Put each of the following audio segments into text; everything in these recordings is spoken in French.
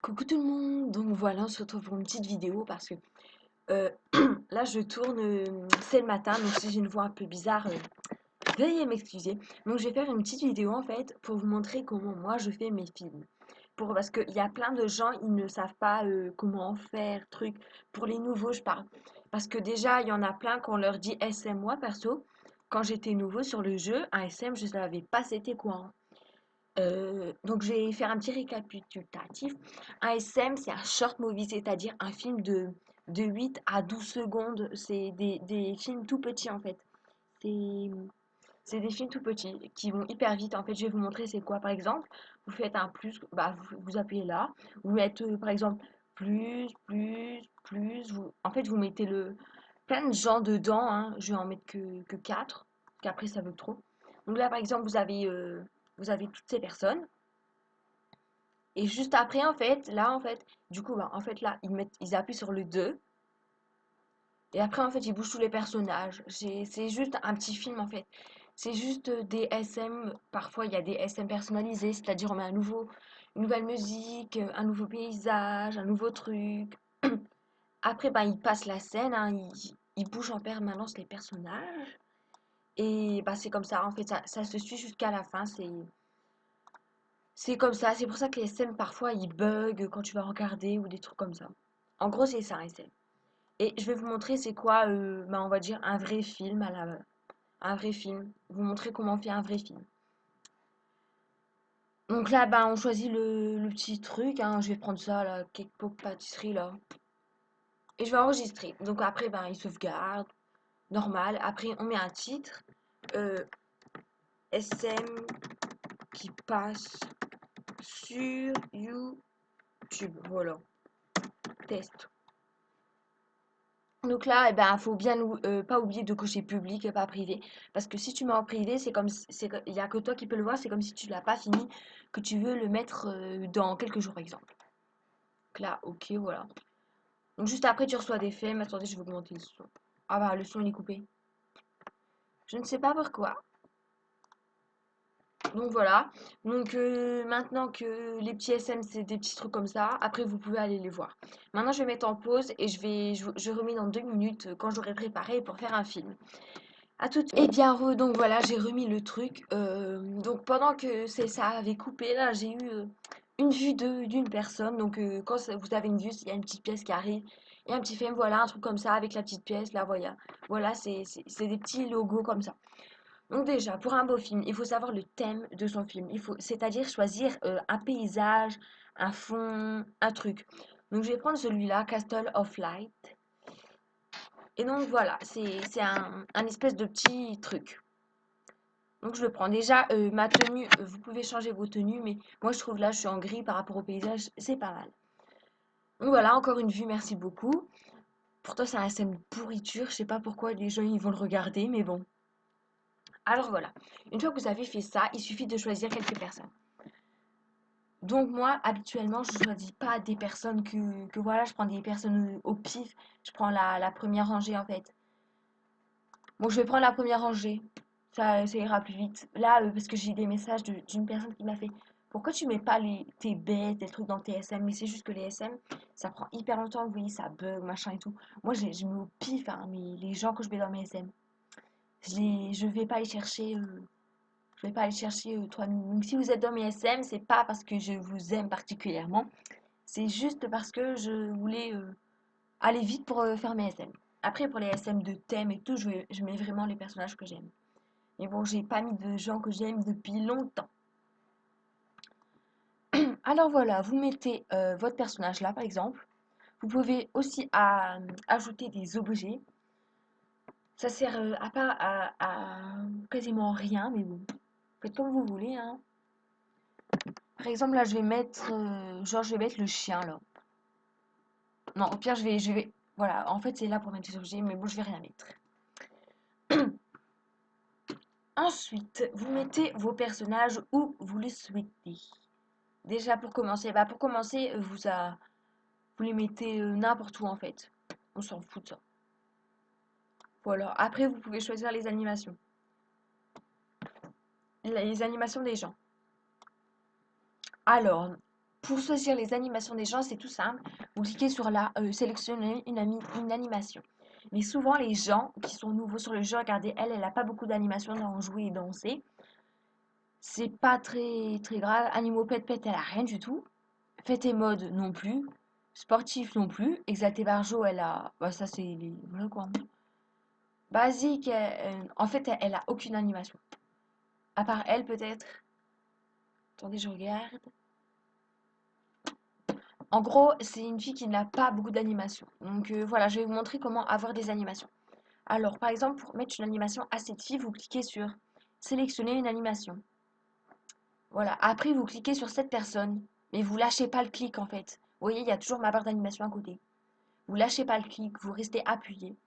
Coucou tout le monde, donc voilà, on se retrouve pour une petite vidéo parce que euh, là je tourne, c'est le matin, donc si j'ai une voix un peu bizarre, veuillez m'excuser. Donc je vais faire une petite vidéo en fait pour vous montrer comment moi je fais mes films. Parce qu'il y a plein de gens, ils ne savent pas comment faire, truc. Pour les nouveaux, je parle. Parce que déjà, il y en a plein qu'on leur dit SM. Moi perso, quand j'étais nouveau sur le jeu, un SM, je ne savais pas c'était quoi, hein. Donc, je vais faire un petit récapitulatif. Un SM, c'est un short movie, c'est-à-dire un film de 8 à 12 secondes. C'est des films tout petits en fait. C'est c'est des films tout petits qui vont hyper vite. En fait, je vais vous montrer c'est quoi. Par exemple, vous faites un plus, bah, vous appuyez là. Vous mettez par exemple plus. En fait, vous mettez plein de gens dedans, hein. Je vais en mettre que 4, qu'après ça veut trop. Donc là, par exemple, vous avez toutes ces personnes. Et juste après, en fait, là, en fait, du coup, bah, en fait, là, ils appuient sur le 2. Et après, en fait, ils bougent tous les personnages. C'est juste un petit film, en fait. C'est juste des SM. Parfois, il y a des SM personnalisés, c'est-à-dire on met une nouvelle musique, un nouveau paysage, un nouveau truc. Après, bah, ils passent la scène, hein, ils bougent en permanence les personnages. Et bah, c'est comme ça, en fait, ça se suit jusqu'à la fin. C'est comme ça, c'est pour ça que les SM parfois ils bug quand tu vas regarder ou des trucs comme ça. En gros, c'est ça un SM. Et je vais vous montrer c'est quoi, bah, on va dire un vrai film un vrai film. Vous montrer comment on fait un vrai film. Donc là, bah, on choisit le petit truc, hein. Je vais prendre ça, là, cake pop pâtisserie là. Et je vais enregistrer. Donc après, ben, il sauvegarde, normal. Après, on met un titre, euh, SM qui passe sur YouTube. Voilà, test. Donc là, eh ben, faut bien pas oublier de cocher public et pas privé. Parce que si tu mets en privé, il n'y a que toi qui peux le voir. C'est comme si tu l'as pas fini, que tu veux le mettre dans quelques jours, par exemple. Donc là, ok, voilà. Donc juste après, tu reçois des faits. Mais attendez, je vais augmenter le son. Ah bah, le son, il est coupé. Je ne sais pas pourquoi. Donc voilà. Donc maintenant que les petits SM, c'est des petits trucs comme ça, après, vous pouvez aller les voir. Maintenant, je vais mettre en pause et je remets dans 2 minutes quand j'aurai préparé pour faire un film. À tout. Et bien donc voilà, j'ai remis le truc. Donc pendant que ça avait coupé, là, j'ai eu une vue d'une personne. Donc vous avez une vue, il y a une petite pièce qui arrive. Et un petit film, voilà, un truc comme ça avec la petite pièce. Là, voilà. Voilà, c'est des petits logos comme ça. Donc déjà, pour un beau film, il faut savoir le thème de son film. C'est-à-dire choisir un paysage, un fond, un truc. Donc je vais prendre celui-là, Castle of Light. Et donc voilà, c'est un espèce de petit truc. Donc je le prends. Déjà, ma tenue, vous pouvez changer vos tenues, mais moi je trouve là, je suis en gris par rapport au paysage, c'est pas mal. Donc voilà, encore une vue, merci beaucoup. Pourtant, c'est un scène pourriture, je sais pas pourquoi les gens ils vont le regarder, mais bon. Alors voilà, une fois que vous avez fait ça, il suffit de choisir quelques personnes. Donc moi, habituellement, je choisis pas des personnes que voilà, je prends des personnes au pif. Je prends la première rangée en fait. Bon, je vais prendre la première rangée. Ça ira plus vite. Là, parce que j'ai des messages d'une personne qui m'a fait pourquoi tu mets pas tes bêtes, des trucs dans tes SM? Mais c'est juste que les SM, ça prend hyper longtemps, vous voyez, ça bug, machin et tout. Moi, je mets au pif, hein, mais les gens que je mets dans mes SM, je vais pas les chercher. Je vais pas aller chercher 3 minutes. Donc, si vous êtes dans mes SM, c'est pas parce que je vous aime particulièrement. C'est juste parce que je voulais aller vite pour faire mes SM. Après, pour les SM de thème et tout, je mets vraiment les personnages que j'aime. Mais bon, j'ai pas mis de gens que j'aime depuis longtemps. Alors voilà, vous mettez votre personnage là, par exemple. Vous pouvez aussi ajouter des objets. Ça sert à pas à quasiment rien, mais bon, faites comme vous voulez, hein. Par exemple, là, je vais mettre le chien là. Non, au pire, voilà, en fait, c'est là pour mettre des objets, mais bon, je vais rien mettre. Ensuite, vous mettez vos personnages où vous le souhaitez. Déjà, pour commencer, vous les mettez n'importe où en fait. On s'en fout de ça. Voilà. Après, vous pouvez choisir les animations. Les animations des gens. Alors, Pour choisir les animations des gens, c'est tout simple. Vous cliquez sur la sélectionner une animation. Mais souvent, les gens qui sont nouveaux sur le jeu, regardez, elle a pas beaucoup d'animations dans jouer et danser. C'est pas très grave. Animaux pet pet, elle a rien du tout. Fête et mode non plus. Sportif non plus. Exalté Barjo, elle a. Bah, ça, c'est les. Voilà quoi. Basique, en fait, elle a aucune animation. À part elle, peut-être. Attendez, je regarde. En gros, c'est une fille qui n'a pas beaucoup d'animation. Donc voilà, je vais vous montrer comment avoir des animations. Alors, par exemple, pour mettre une animation à cette fille, vous cliquez sur sélectionner une animation. Voilà, après vous cliquez sur cette personne, mais vous lâchez pas le clic en fait. Vous voyez, il y a toujours ma barre d'animation à côté. Vous lâchez pas le clic, vous restez appuyé.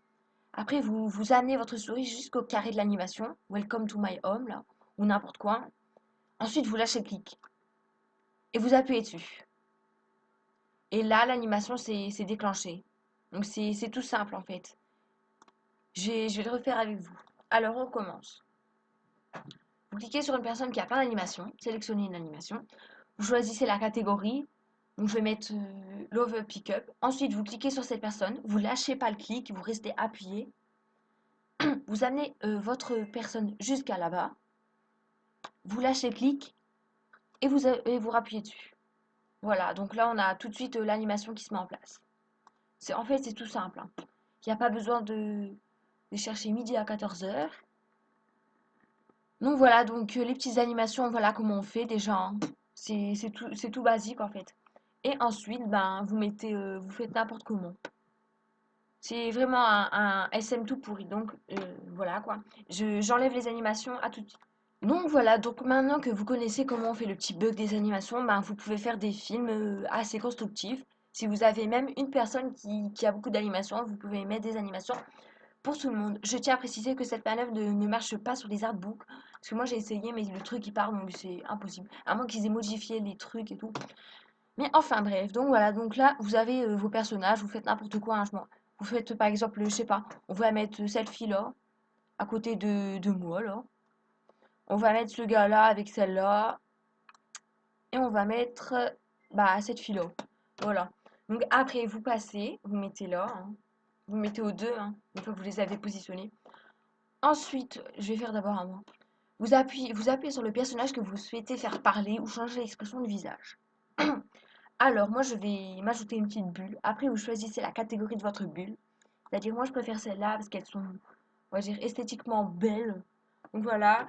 Après, vous amenez votre souris jusqu'au carré de l'animation, Welcome to my home, là, ou n'importe quoi. Ensuite, vous lâchez le clic et vous appuyez dessus. Et là, l'animation s'est déclenchée. Donc c'est tout simple en fait. Je vais le refaire avec vous. Alors on commence. Vous cliquez sur une personne qui a plein d'animations, sélectionnez une animation. Vous choisissez la catégorie. Donc je vais mettre Love Pickup. Ensuite, vous cliquez sur cette personne. Vous lâchez pas le clic, vous restez appuyé. Vous amenez votre personne jusqu'à là-bas. Vous lâchez le clic et vous rappuyez dessus. Voilà, donc là on a tout de suite l'animation qui se met en place. En fait, c'est tout simple, hein. Il n'y a pas besoin de chercher midi à 14h. Donc voilà, donc les petites animations, voilà comment on fait déjà, hein. C'est tout basique en fait. Et ensuite, ben, vous faites n'importe comment. C'est vraiment un SM tout pourri, donc voilà quoi. J'enlève les animations à tout de suite. Donc voilà, donc maintenant que vous connaissez comment on fait le petit bug des animations, ben, vous pouvez faire des films assez constructifs. Si vous avez même une personne qui a beaucoup d'animations, vous pouvez mettre des animations pour tout le monde. Je tiens à préciser que cette manœuvre ne marche pas sur les artbooks. Parce que moi j'ai essayé, mais le truc il part, donc c'est impossible. À moins qu'ils aient modifié les trucs et tout. Mais enfin bref, donc voilà, donc là vous avez vos personnages, vous faites n'importe quoi, hein, vous faites par exemple, je sais pas, on va mettre cette fille-là, à côté de moi là. On va mettre ce gars-là avec celle-là. Et on va mettre bah, cette fille-là. Voilà. Donc après, vous passez, vous mettez là, hein. Vous mettez aux deux, hein, une fois que vous les avez positionnés. Ensuite, je vais faire d'abord un moi. Vous appuyez sur le personnage que vous souhaitez faire parler ou changer l'expression du visage. Alors, moi, je vais m'ajouter une petite bulle. Après, vous choisissez la catégorie de votre bulle. C'est-à-dire, moi, je préfère celle-là parce qu'elles sont, on va dire, esthétiquement belles. Donc voilà.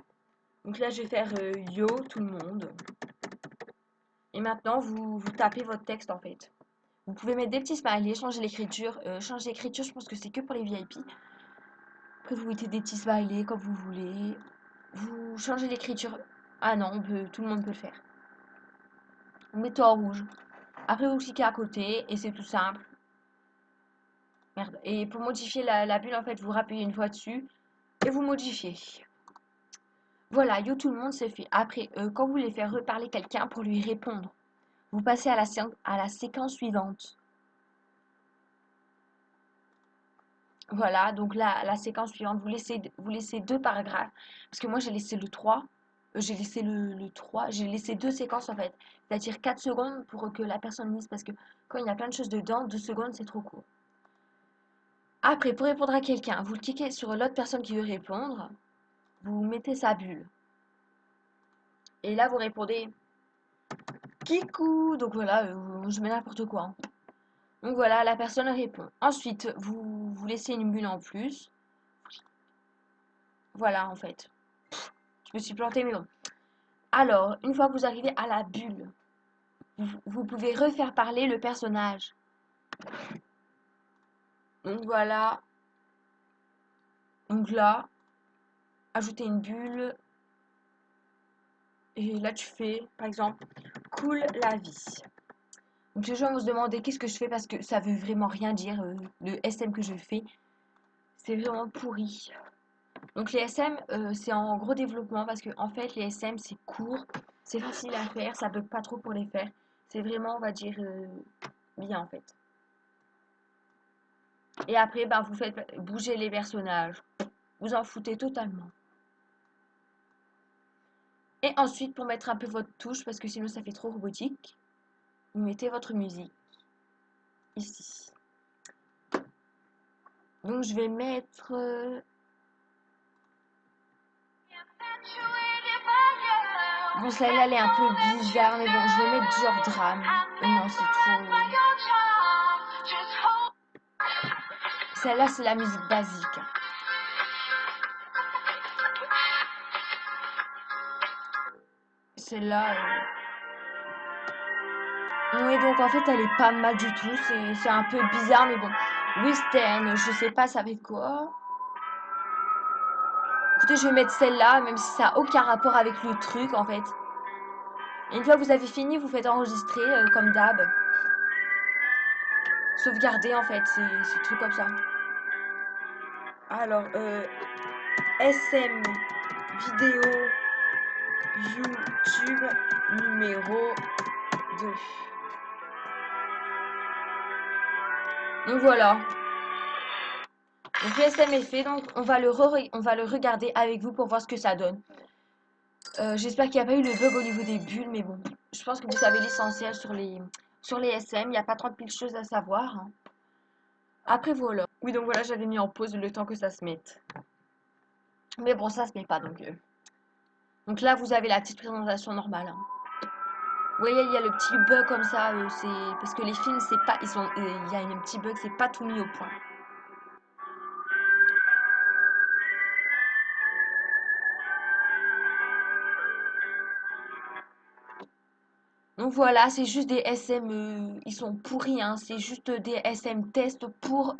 Donc là, je vais faire yo tout le monde. Et maintenant, vous tapez votre texte en fait. Vous pouvez mettre des petits smileys, changer l'écriture. Changer l'écriture, je pense que c'est que pour les VIP. Après, vous mettez des petits smileys comme vous voulez. Vous changez l'écriture. Ah non, tout le monde peut le faire. Vous mettez en rouge. Après, vous cliquez à côté et c'est tout simple. Merde. Et pour modifier la bulle, en fait, vous rappuyez une fois dessus et vous modifiez. Voilà, yo tout le monde c'est fait. Après, quand vous voulez faire reparler quelqu'un pour lui répondre, vous passez à la séquence suivante. Voilà, donc la séquence suivante, vous laissez deux paragraphes. Parce que moi, j'ai laissé le 3. J'ai laissé le 3. J'ai laissé deux séquences en fait. C'est-à-dire 4 secondes pour que la personne lise. Parce que quand il y a plein de choses dedans, 2 secondes, c'est trop court. Après, pour répondre à quelqu'un, vous cliquez sur l'autre personne qui veut répondre. Vous mettez sa bulle. Et là, vous répondez Kikou. Donc voilà, je mets n'importe quoi, hein. Donc voilà, la personne répond. Ensuite, vous laissez une bulle en plus. Voilà, en fait. Je me suis plantée, mais bon. Alors, une fois que vous arrivez à la bulle, vous pouvez refaire parler le personnage. Donc voilà. Donc là, ajouter une bulle. Et là, tu fais, par exemple, cool la vie. Donc les gens vont se demander qu'est-ce que je fais parce que ça veut vraiment rien dire. Le SM que je fais, c'est vraiment pourri. Donc les SM, c'est en gros développement parce que en fait, les SM, c'est court, c'est facile à faire, ça bug pas trop pour les faire. C'est vraiment, on va dire, bien en fait. Et après, ben, vous faites bouger les personnages. Vous en foutez totalement. Et ensuite, pour mettre un peu votre touche, parce que sinon ça fait trop robotique, vous mettez votre musique ici. Donc je vais mettre... Bon, celle-là, elle est un peu bizarre, mais bon, je vais mettre genre drame. Non, c'est trop... Celle-là, c'est la musique basique. Celle-là... Oui, donc en fait, elle est pas mal du tout. C'est un peu bizarre, mais bon. Western, je sais pas ça avec quoi. Écoutez, je vais mettre celle-là, même si ça n'a aucun rapport avec le truc, en fait. Et une fois que vous avez fini, vous faites enregistrer, comme d'hab. Sauvegarder, en fait, c'est truc comme ça. Alors, SM vidéo YouTube numéro 2. Donc voilà. Donc le SM est fait, donc on va le regarder avec vous pour voir ce que ça donne. J'espère qu'il n'y a pas eu le bug au niveau des bulles, mais bon, je pense que vous savez l'essentiel sur les SM. Il n'y a pas 30 000 choses à savoir, hein. Après voilà. Oui, donc voilà, j'avais mis en pause le temps que ça se mette. Mais bon, ça se met pas, donc là, vous avez la petite présentation normale, hein. Vous voyez, il y a le petit bug comme ça, c'est parce que les films, c'est pas, il y a un petit bug, c'est pas tout mis au point. Donc voilà, c'est juste des SM, ils sont pourris, hein, c'est juste des SM tests pour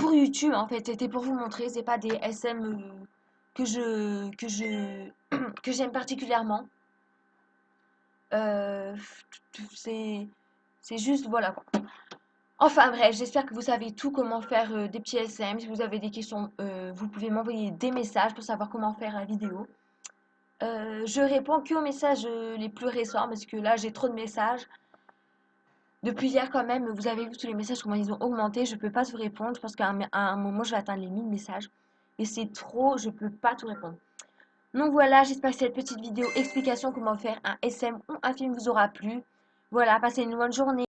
YouTube en fait. C'était pour vous montrer, c'est pas des SM que j'aime particulièrement. Euh, c'est c'est juste voilà quoi. Enfin bref, j'espère que vous savez tout comment faire des petits SM. Si vous avez des questions, vous pouvez m'envoyer des messages pour savoir comment faire la vidéo. Je réponds que aux messages les plus récents parce que là j'ai trop de messages. Depuis hier quand même, vous avez vu tous les messages comment ils ont augmenté. Je peux pas tout répondre. Je pense qu'à un moment je vais atteindre les 1000 messages. Et c'est trop, je peux pas tout répondre. Donc voilà, j'espère que cette petite vidéo explication comment faire un SM ou un film vous aura plu. Voilà, passez une bonne journée.